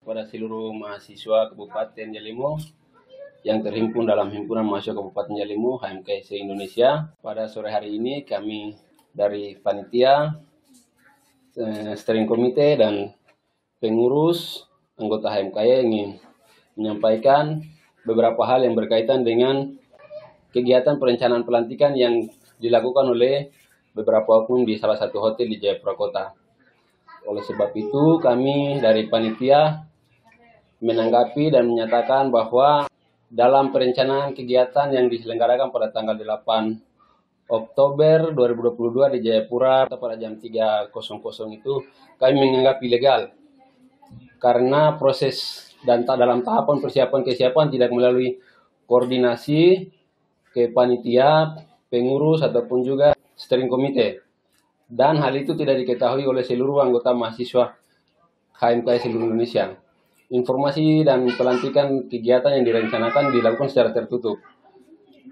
kepada seluruh mahasiswa Kabupaten Yalimo yang terhimpun dalam Himpunan Mahasiswa Kabupaten Yalimo HMKI se-Indonesia. Pada sore hari ini kami dari panitia, steering komite dan pengurus anggota HMKI ingin menyampaikan beberapa hal yang berkaitan dengan kegiatan perencanaan pelantikan yang dilakukan oleh beberapa oknum di salah satu hotel di Jayapura Kota. Oleh sebab itu, kami dari panitia menanggapi dan menyatakan bahwa dalam perencanaan kegiatan yang diselenggarakan pada tanggal 8 Oktober 2022 di Jayapura pada jam 3.00 itu kami menganggap ilegal karena proses dan dalam tahapan persiapan kesiapan tidak melalui koordinasi ke panitia, pengurus ataupun juga steering komite. Dan hal itu tidak diketahui oleh seluruh anggota mahasiswa HMKI seluruh Indonesia. Informasi dan pelantikan kegiatan yang direncanakan dilakukan secara tertutup.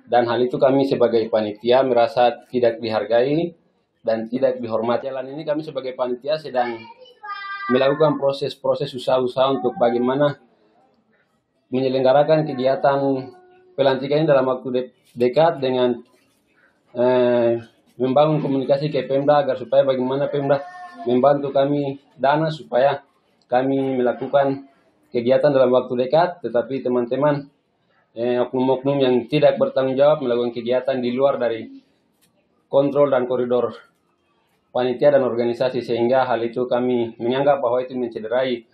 Dan hal itu kami sebagai panitia merasa tidak dihargai dan tidak dihormati. Jalan ini kami sebagai panitia sedang melakukan proses usaha-usaha untuk bagaimana menyelenggarakan kegiatan pelantikan ini dalam waktu dekat dengan membangun komunikasi ke Pemda agar supaya bagaimana Pemda membantu kami dana supaya kami melakukan kegiatan dalam waktu dekat, tetapi teman-teman oknum-oknum yang tidak bertanggung jawab melakukan kegiatan di luar dari kontrol dan koridor panitia dan organisasi, sehingga hal itu kami menganggap bahwa itu mencederai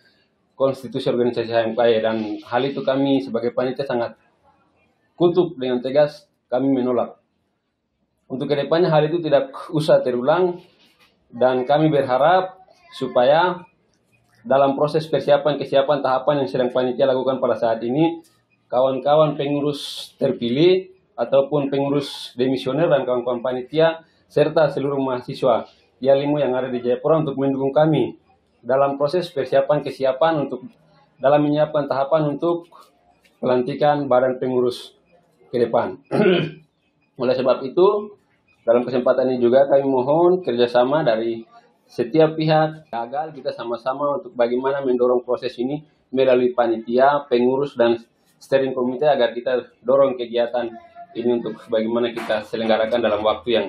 konstitusi organisasi HMKI, dan hal itu kami sebagai panitia sangat kutuk dengan tegas kami menolak. Untuk kedepannya hal itu tidak usah terulang dan kami berharap supaya dalam proses kesiapan tahapan yang sedang panitia lakukan pada saat ini, kawan-kawan pengurus terpilih ataupun pengurus demisioner dan kawan-kawan panitia serta seluruh mahasiswa Yalimo yang ada di Jayapura untuk mendukung kami dalam proses kesiapan untuk dalam menyiapkan tahapan untuk pelantikan badan pengurus ke depan. Oleh sebab itu, dalam kesempatan ini juga kami mohon kerjasama dari setiap pihak agar kita sama-sama untuk bagaimana mendorong proses ini melalui panitia, pengurus, dan steering komite agar kita dorong kegiatan ini untuk bagaimana kita selenggarakan dalam waktu yang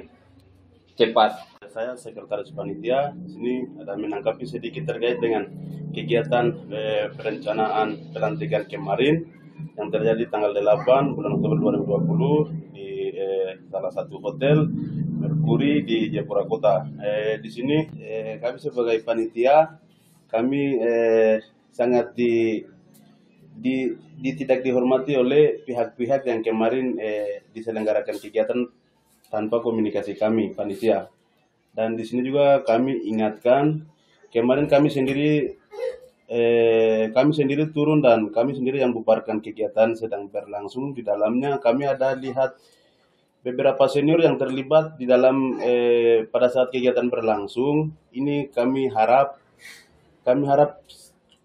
cepat. Saya sekretaris panitia, di sini ada menanggapi sedikit terkait dengan kegiatan perencanaan pelantikan kemarin yang terjadi tanggal 8 bulan Oktober 2020 di salah satu hotel Merkuri di Jayapura Kota. Di sini kami sebagai panitia kami sangat tidak dihormati oleh pihak-pihak yang kemarin diselenggarakan kegiatan tanpa komunikasi kami panitia. Dan di sini juga kami ingatkan, kemarin kami sendiri turun dan kami sendiri yang bubarkan kegiatan sedang berlangsung. Di dalamnya kami ada lihat beberapa senior yang terlibat di dalam pada saat kegiatan berlangsung. Ini kami harap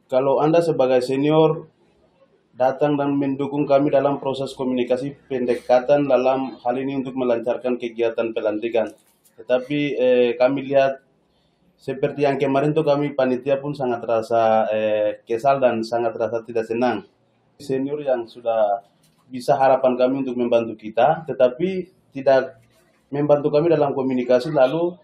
kalau Anda sebagai senior datang dan mendukung kami dalam proses komunikasi pendekatan dalam hal ini untuk melancarkan kegiatan pelantikan. Tetapi kami lihat seperti yang kemarin tuh kami panitia pun sangat terasa kesal dan sangat terasa tidak senang. Senior yang sudah bisa harapan kami untuk membantu kita, tetapi tidak membantu kami dalam komunikasi lalu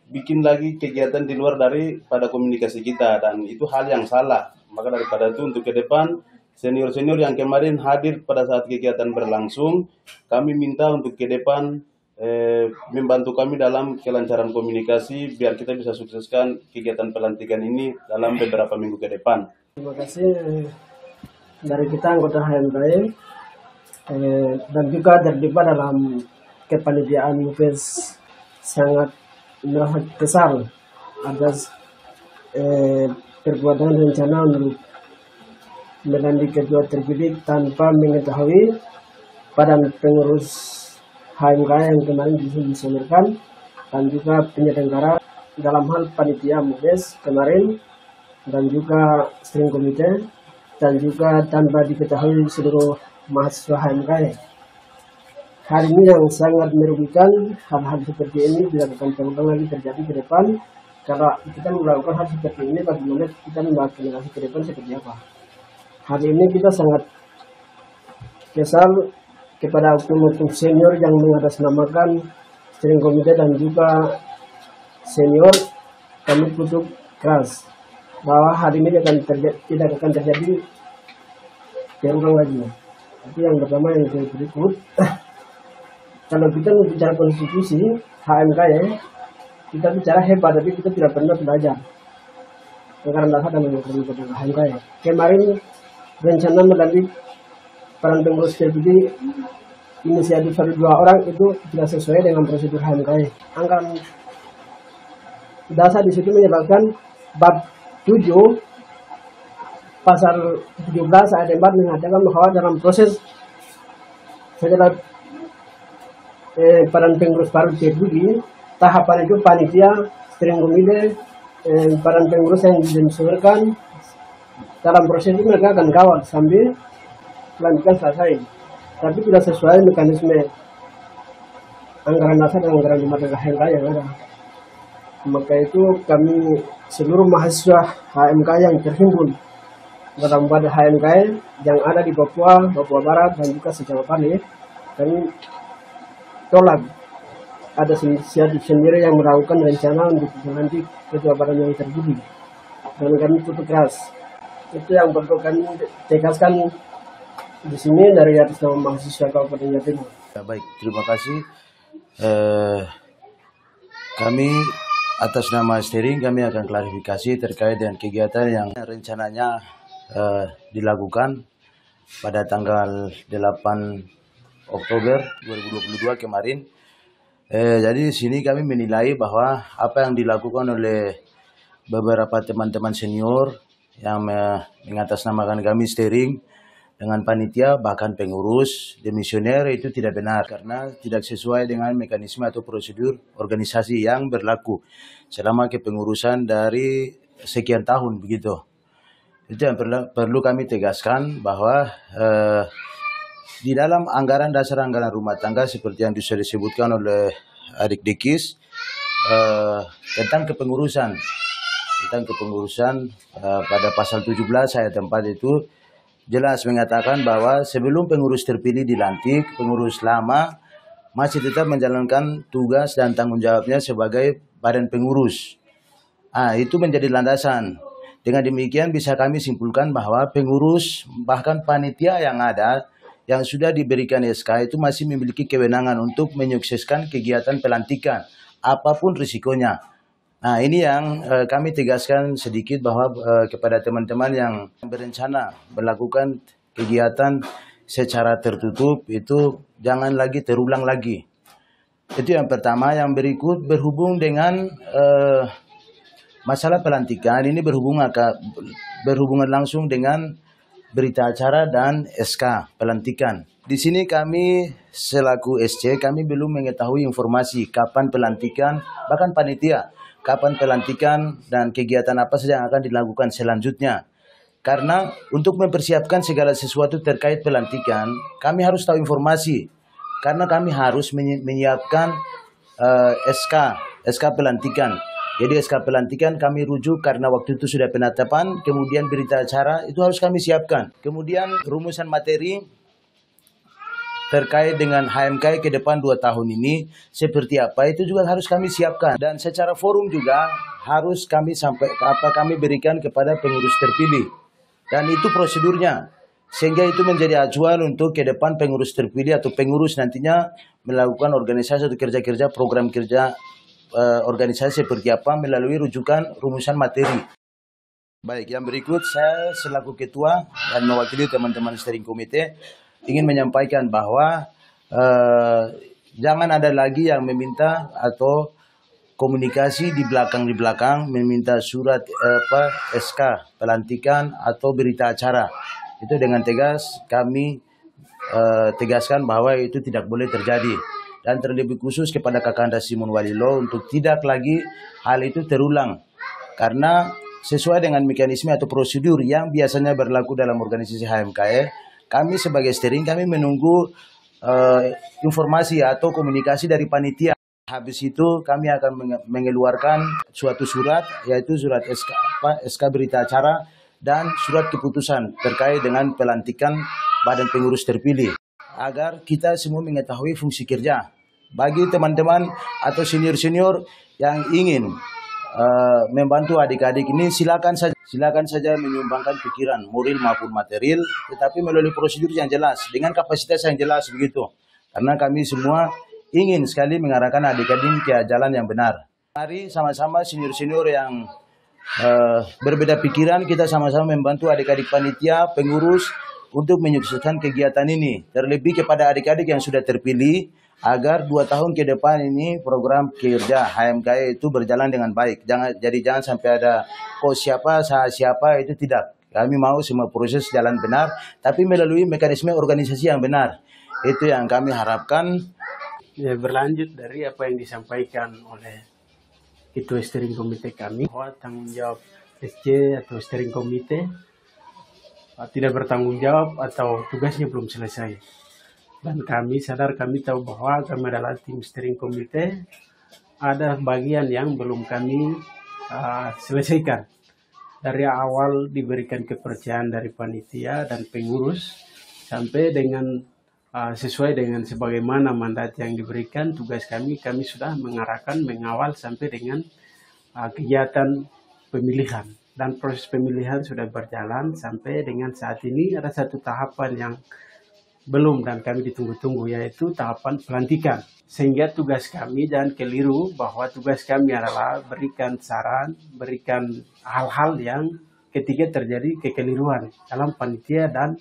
bikin lagi kegiatan di luar daripada komunikasi kita, dan itu hal yang salah. Maka daripada itu untuk ke depan senior-senior yang kemarin hadir pada saat kegiatan berlangsung, kami minta untuk ke depan membantu kami dalam kelancaran komunikasi biar kita bisa sukseskan kegiatan pelantikan ini dalam beberapa minggu ke depan. Terima kasih dari kita anggota HMKI dan juga terlibat dalam kepanitiaan MUPES sangat merasa kesal atas perbuatan rencana untuk melantik ketua terpilih tanpa mengetahui badan pengurus HMKI yang kemarin diselenggarakan dan juga penyelenggara dalam hal panitia MUPES kemarin dan juga steering komite dan juga tanpa diketahui seluruh mahasiswa HMKI. Hal ini yang sangat merugikan, hal-hal seperti ini tidak akan terulang lagi terjadi ke depan Kalau kita melakukan hal seperti ini, bagaimana kita membahas generasi ke depan seperti apa? Hari ini kita sangat kesal kepada oknum-oknum senior yang mengatasnamakan steering komite dan juga senior. Kami kutuk keras bahwa hari ini tidak akan terjadi terulang lagi. Itu yang pertama. Yang berikut, kalau kita bicara konstitusi HMK ya, kita bicara hebat, tapi kita tidak pernah belajar anggaran dasar dan anggaran HMK ya. Kemarin rencana melalui peran pengurus terpilih inisiatif 2 orang itu tidak sesuai dengan prosedur HMK ya. Anggaran dasar di situ menyebabkan bab 7 pasal 17 ayat 4 mengatakan bahwa dalam proses setelah peran pengurus baru terpilih, tahapan itu panitia, steering komite, peran pengurus yang disesuaikan dalam proses itu mereka akan kawal sambil pelantikan selesai. Tapi tidak sesuai mekanisme anggaran dasar dan anggaran rumah tangga HMK yang ada. Maka itu kami seluruh mahasiswa HMK yang terhimpun dalam wadah HMK yang ada di Papua Barat dan juga sejauh Bali, kami tolak ada inisiatif sendiri yang melakukan rencana untuk nanti ketua badan yang terpilih, dan kami tutup keras. Itu yang perlu kami tegaskan di sini dari atas nama mahasiswa Kabupaten Jawa Timur. Ya, baik, terima kasih. Kami atas nama steering kami akan klarifikasi terkait dengan kegiatan yang rencananya dilakukan pada tanggal 8 Oktober 2022 kemarin. Jadi di sini kami menilai bahwa apa yang dilakukan oleh beberapa teman-teman senior yang mengatasnamakan kami steering dengan panitia bahkan pengurus demisioner itu tidak benar karena tidak sesuai dengan mekanisme atau prosedur organisasi yang berlaku selama kepengurusan dari sekian tahun begitu. Itu yang perlu kami tegaskan bahwa di dalam anggaran dasar anggaran rumah tangga seperti yang sudah disebutkan oleh adik Dikis tentang kepengurusan pada pasal 17 ayat 4 itu jelas mengatakan bahwa sebelum pengurus terpilih dilantik, pengurus lama masih tetap menjalankan tugas dan tanggung jawabnya sebagai badan pengurus. Itu menjadi landasan. Dengan demikian bisa kami simpulkan bahwa pengurus bahkan panitia yang ada yang sudah diberikan SK itu masih memiliki kewenangan untuk menyukseskan kegiatan pelantikan apapun risikonya. Ini yang kami tegaskan sedikit bahwa kepada teman-teman yang berencana melakukan kegiatan secara tertutup itu jangan lagi terulang lagi. Itu yang pertama. Yang berikut berhubung dengan masalah pelantikan ini berhubungan langsung dengan berita acara dan SK pelantikan. Di sini kami selaku SC kami belum mengetahui informasi kapan pelantikan, bahkan panitia, kapan pelantikan dan kegiatan apa saja yang akan dilakukan selanjutnya. Karena untuk mempersiapkan segala sesuatu terkait pelantikan, kami harus tahu informasi. Karena kami harus menyiapkan SK pelantikan. Jadi SK pelantikan kami rujuk karena waktu itu sudah penetapan, kemudian berita acara itu harus kami siapkan. Kemudian rumusan materi terkait dengan HMK ke depan 2 tahun ini seperti apa itu juga harus kami siapkan. Dan secara forum juga harus kami kami berikan kepada pengurus terpilih. Dan itu prosedurnya. Sehingga itu menjadi acuan untuk ke depan pengurus terpilih atau pengurus nantinya melakukan organisasi atau kerja-kerja program kerja organisasi seperti apa melalui rujukan rumusan materi. Baik, yang berikut saya selaku ketua dan mewakili teman-teman steering komite ingin menyampaikan bahwa jangan ada lagi yang meminta atau komunikasi di belakang meminta surat SK pelantikan atau berita acara. Itu dengan tegas kami tegaskan bahwa itu tidak boleh terjadi. Dan terlebih khusus kepada Kakanda Simon Walilo untuk tidak lagi hal itu terulang. Karena sesuai dengan mekanisme atau prosedur yang biasanya berlaku dalam organisasi HMKE, kami sebagai steering kami menunggu informasi atau komunikasi dari panitia Habis itu kami akan mengeluarkan suatu surat, yaitu surat SK berita acara dan surat keputusan terkait dengan pelantikan badan pengurus terpilih. Agar kita semua mengetahui fungsi kerja. Bagi teman-teman atau senior-senior yang ingin membantu adik-adik ini, silakan saja menyumbangkan pikiran, moral maupun material, tetapi melalui prosedur yang jelas, dengan kapasitas yang jelas begitu. Karena kami semua ingin sekali mengarahkan adik-adik ke jalan yang benar. Mari sama-sama senior-senior yang berbeda pikiran, kita sama-sama membantu adik-adik panitia, pengurus untuk menyukseskan kegiatan ini. Terlebih kepada adik-adik yang sudah terpilih, agar 2 tahun ke depan ini program kerja HMKI itu berjalan dengan baik. Jangan sampai ada siapa itu tidak. Kami mau semua proses jalan benar, tapi melalui mekanisme organisasi yang benar. Itu yang kami harapkan. Ya, berlanjut dari apa yang disampaikan oleh Ketua Steering Komite kami, bahwa tanggung jawab SC atau Steering Komite tidak bertanggung jawab atau tugasnya belum selesai. Dan kami sadar, kami tahu bahwa kami adalah tim Steering Komite, ada bagian yang belum kami selesaikan. Dari awal diberikan kepercayaan dari panitia dan pengurus, sampai dengan sesuai dengan sebagaimana mandat yang diberikan, tugas kami sudah mengarahkan, mengawal sampai dengan kegiatan pemilihan. Dan proses pemilihan sudah berjalan sampai dengan saat ini. Ada satu tahapan yang belum dan kami ditunggu-tunggu, yaitu tahapan pelantikan. Sehingga tugas kami jangan keliru bahwa tugas kami adalah berikan saran, berikan hal-hal yang ketika terjadi kekeliruan dalam panitia dan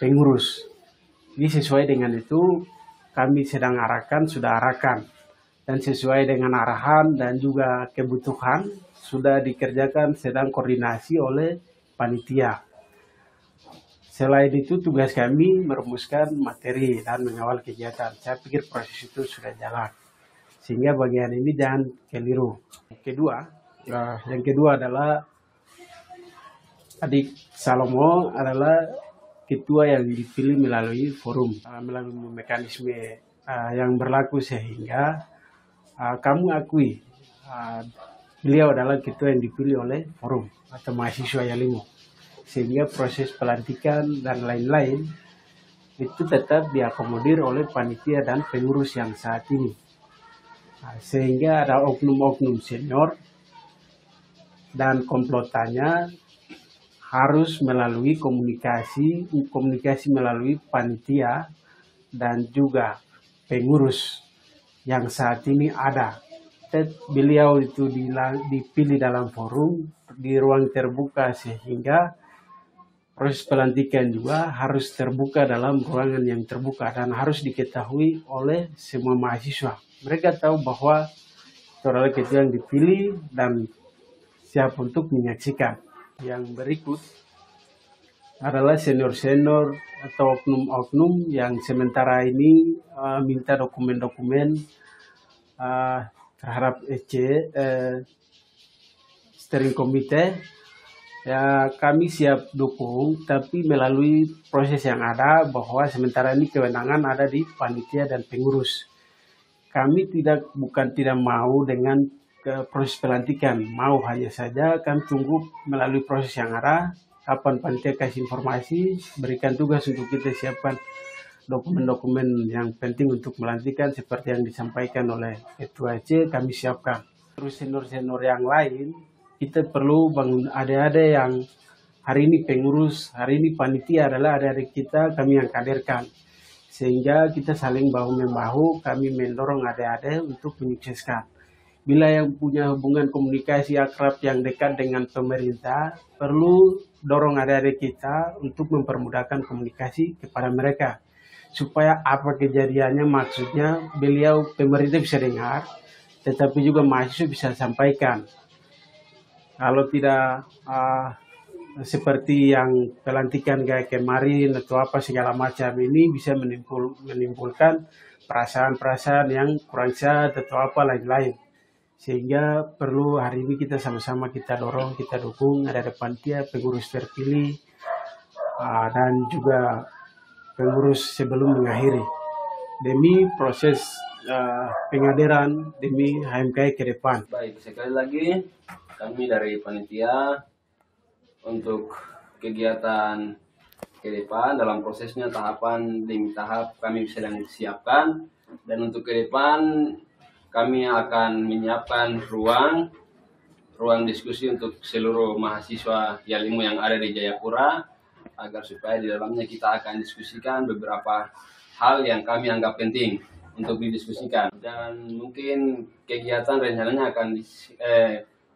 pengurus. Ini sesuai dengan itu kami sedang sudah arahkan. Dan sesuai dengan arahan dan juga kebutuhan sudah dikerjakan, sedang koordinasi oleh panitia. Selain itu tugas kami merumuskan materi dan mengawal kegiatan. Saya pikir proses itu sudah jalan. Sehingga bagian ini jangan keliru. Yang kedua adalah Adik Salomo adalah ketua yang dipilih melalui forum, melalui mekanisme yang berlaku, sehingga kamu akui beliau adalah ketua yang dipilih oleh forum atau mahasiswa Yalimo. Sehingga proses pelantikan dan lain-lain itu tetap diakomodir oleh panitia dan pengurus yang saat ini. Sehingga ada oknum-oknum senior dan komplotannya harus melalui komunikasi melalui panitia dan juga pengurus yang saat ini ada. Beliau itu dipilih dalam forum di ruang terbuka, sehingga proses pelantikan juga harus terbuka dalam ruangan yang terbuka dan harus diketahui oleh semua mahasiswa. Mereka tahu bahwa itu adalah ketua yang dipilih dan siap untuk menyaksikan. Yang berikut adalah senior-senior atau oknum-oknum yang sementara ini minta dokumen-dokumen terhadap Steering Komite. Ya, kami siap dukung, tapi melalui proses yang ada, bahwa sementara ini kewenangan ada di panitia dan pengurus. Kami bukan tidak mau dengan proses pelantikan, mau hanya saja kami tunggu melalui proses yang ada, kapan panitia kasih informasi, berikan tugas untuk kita siapkan dokumen-dokumen yang penting untuk melantikan seperti yang disampaikan oleh Ketua C, kami siapkan. Terus senior-senior yang lain, kita perlu bangun adik-adik yang hari ini pengurus, hari ini panitia adalah adik-adik kita, kami yang kaderkan. Sehingga kita saling bahu-membahu, kami mendorong adik-adik untuk menyukseskan. Bila yang punya hubungan komunikasi akrab yang dekat dengan pemerintah, perlu dorong adik-adik kita untuk mempermudahkan komunikasi kepada mereka. Supaya apa kejadiannya, maksudnya beliau pemerintah bisa dengar, tetapi juga mahasiswa bisa sampaikan. Kalau tidak seperti yang pelantikan kayak kemarin atau apa segala macam, ini bisa menimbulkan perasaan-perasaan yang kurang sehat atau apa lain-lain. Sehingga perlu hari ini kita sama-sama kita dorong, kita dukung, ada panitia, pengurus terpilih, dan juga pengurus sebelum mengakhiri. Demi proses pengadilan demi HMKI ke depan. Baik, sekali lagi kami dari panitia untuk kegiatan ke depan dalam prosesnya tahapan demi tahap kami sedang siapkan, dan untuk ke depan kami akan menyiapkan ruang diskusi untuk seluruh mahasiswa Yalimu yang ada di Jayapura, agar supaya di dalamnya kita akan diskusikan beberapa hal yang kami anggap penting untuk didiskusikan. Dan mungkin kegiatan rencananya akan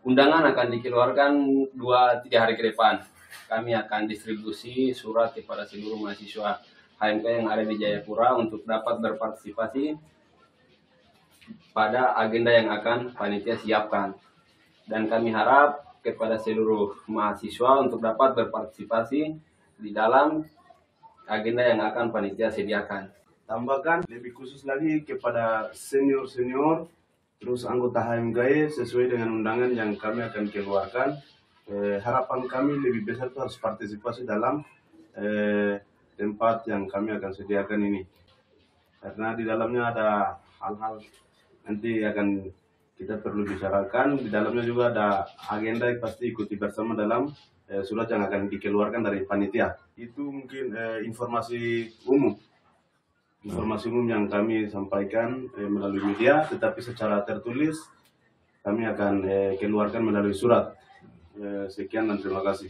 undangan akan dikeluarkan 2-3 hari ke depan. Kami akan distribusi surat kepada seluruh mahasiswa HMK yang ada di Jayapura untuk dapat berpartisipasi pada agenda yang akan panitia siapkan. Dan kami harap kepada seluruh mahasiswa untuk dapat berpartisipasi di dalam agenda yang akan panitia sediakan. Tambahkan lebih khusus lagi kepada senior-senior, terus anggota HMKI sesuai dengan undangan yang kami akan keluarkan. Harapan kami lebih besar itu harus partisipasi dalam tempat yang kami akan sediakan ini. Karena di dalamnya ada hal-hal nanti akan kita perlu bicarakan. Di dalamnya juga ada agenda yang pasti ikuti bersama dalam surat yang akan dikeluarkan dari panitia. Itu mungkin informasi umum yang kami sampaikan melalui media, tetapi secara tertulis kami akan keluarkan melalui surat. Sekian dan terima kasih.